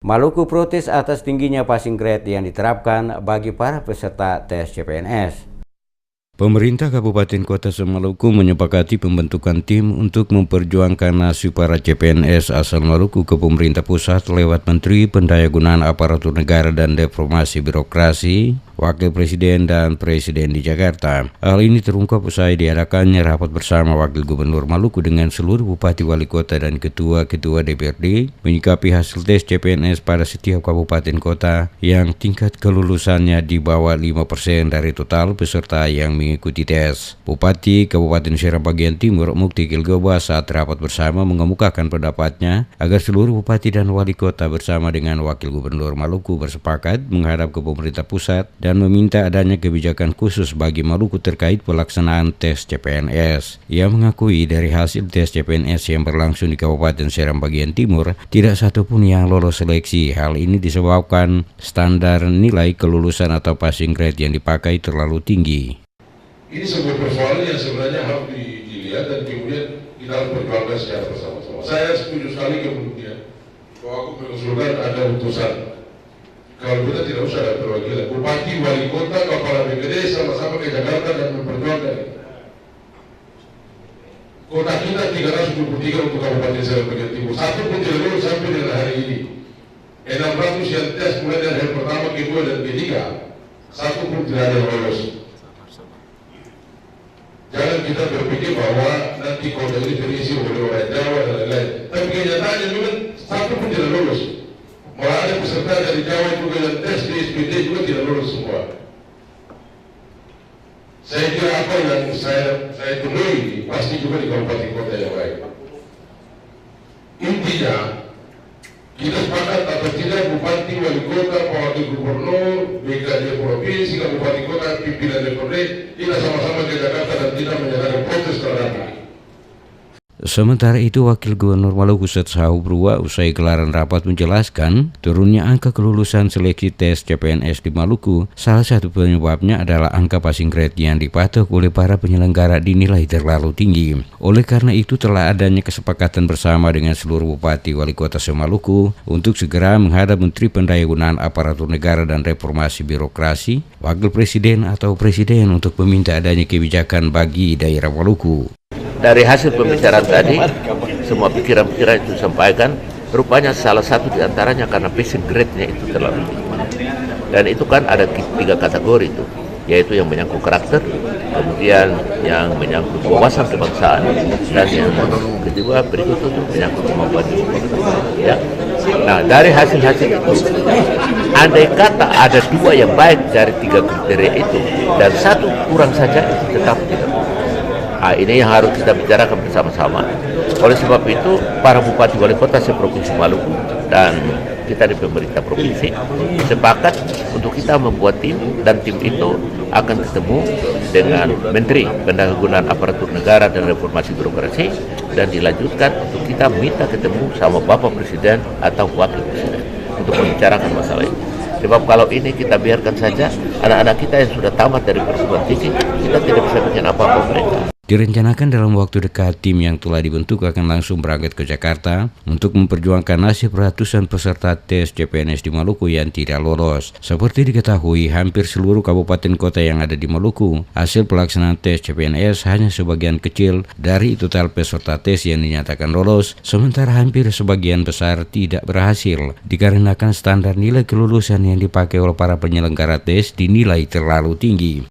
Maluku protes atas tingginya passing grade yang diterapkan bagi para peserta tes CPNS. Pemerintah Kabupaten Kota Semaluku menyepakati pembentukan tim untuk memperjuangkan nasib para CPNS asal Maluku ke pemerintah pusat lewat Menteri Pendayagunaan Aparatur Negara dan Reformasi Birokrasi, Wakil Presiden dan Presiden di Jakarta. Hal ini terungkap usai diadakannya rapat bersama Wakil Gubernur Maluku dengan seluruh Bupati Wali Kota dan Ketua-Ketua DPRD menyikapi hasil tes CPNS pada setiap kabupaten kota yang tingkat kelulusannya di bawah 5% dari total peserta yang mengikuti tes. Bupati Kabupaten Seram Bagian Timur Mukti Gilgoba saat rapat bersama mengemukakan pendapatnya agar seluruh bupati dan wali kota bersama dengan Wakil Gubernur Maluku bersepakat menghadap ke pemerintah pusat dan meminta adanya kebijakan khusus bagi Maluku terkait pelaksanaan tes CPNS. Ia mengakui dari hasil tes CPNS yang berlangsung di Kabupaten Seram Bagian Timur, tidak satupun yang lolos seleksi. Hal ini disebabkan standar nilai kelulusan atau passing grade yang dipakai terlalu tinggi. Ini sebuah persoalan yang sebenarnya harus dilihat dan kemudian kita harus berjuangkan secara bersama-sama. Saya setuju sekali kemudian bahwa aku mengusulkan ada utusan. Kalau kita tidak usah ada perwakilan, bupati, wali kota, kepala BPD sama-sama ke Jakarta dan memperjuangkan. Kota kita 323 untuk Kabupaten Seram Bagian Timur, satu pun tidak lulus sampai dengan hari ini. 600 yang tes mulai dari hari pertama, kedua dan ketiga, satu pun tidak ada yang lolos. Jangan kita berpikir bahwa nanti kota ini terisi oleh orang Jawa dan lain-lain. Tapi kenyataannya juga satu pun tidak lulus. Malah ada peserta dari Jawa juga yang tes di SPD juga tidak lulus semua. Saya kira apa yang saya temui pasti juga di kabupaten kota yang lain. Intinya kita sepakat atau tidak bupati, wali kota, wakil gubernur, BKD provinsi, kabupaten kota, pimpinan DPRD, kita sama-sama ke Jakarta dan tidak menyatakan protes terhadap ini. Sementara itu, Wakil Gubernur Maluku Setsau Brua usai gelaran rapat menjelaskan turunnya angka kelulusan seleksi tes CPNS di Maluku. Salah satu penyebabnya adalah angka passing grade yang dipatok oleh para penyelenggara dinilai terlalu tinggi. Oleh karena itu telah adanya kesepakatan bersama dengan seluruh Bupati Wali Kota Semaluku untuk segera menghadap Menteri Pendayagunaan Aparatur Negara dan Reformasi Birokrasi, Wakil Presiden atau Presiden untuk meminta adanya kebijakan bagi daerah Maluku. Dari hasil pembicaraan tadi, semua pikiran-pikiran itu disampaikan, rupanya salah satu diantaranya karena passing grade-nya itu terlalu tinggi. Dan itu kan ada 3 kategori itu, yaitu yang menyangkut karakter, kemudian yang menyangkut wawasan kebangsaan, dan yang kedua berikut itu menyangkut kemampuan ya. Nah, dari hasil-hasil itu, andai kata ada 2 yang baik dari 3 kriteria itu, dan 1 kurang saja, itu tetap tidak. Nah, ini yang harus kita bicarakan bersama-sama. Oleh sebab itu, para bupati wali kota se-Provinsi Maluku dan kita di pemerintah provinsi sepakat untuk kita membuat tim, dan tim itu akan ketemu dengan Menteri Pendayagunaan Aparatur Negara dan Reformasi Birokrasi dan dilanjutkan untuk kita minta ketemu sama Bapak Presiden atau Wakil Presiden untuk membicarakan masalah ini. Sebab kalau ini kita biarkan saja, anak-anak kita yang sudah tamat dari perguruan tinggi, kita tidak bisa bikin apa-apa mereka. Direncanakan dalam waktu dekat tim yang telah dibentuk akan langsung berangkat ke Jakarta untuk memperjuangkan nasib ratusan peserta tes CPNS di Maluku yang tidak lolos. Seperti diketahui, hampir seluruh kabupaten kota yang ada di Maluku, hasil pelaksanaan tes CPNS hanya sebagian kecil dari total peserta tes yang dinyatakan lolos, sementara hampir sebagian besar tidak berhasil, dikarenakan standar nilai kelulusan yang dipakai oleh para penyelenggara tes dinilai terlalu tinggi.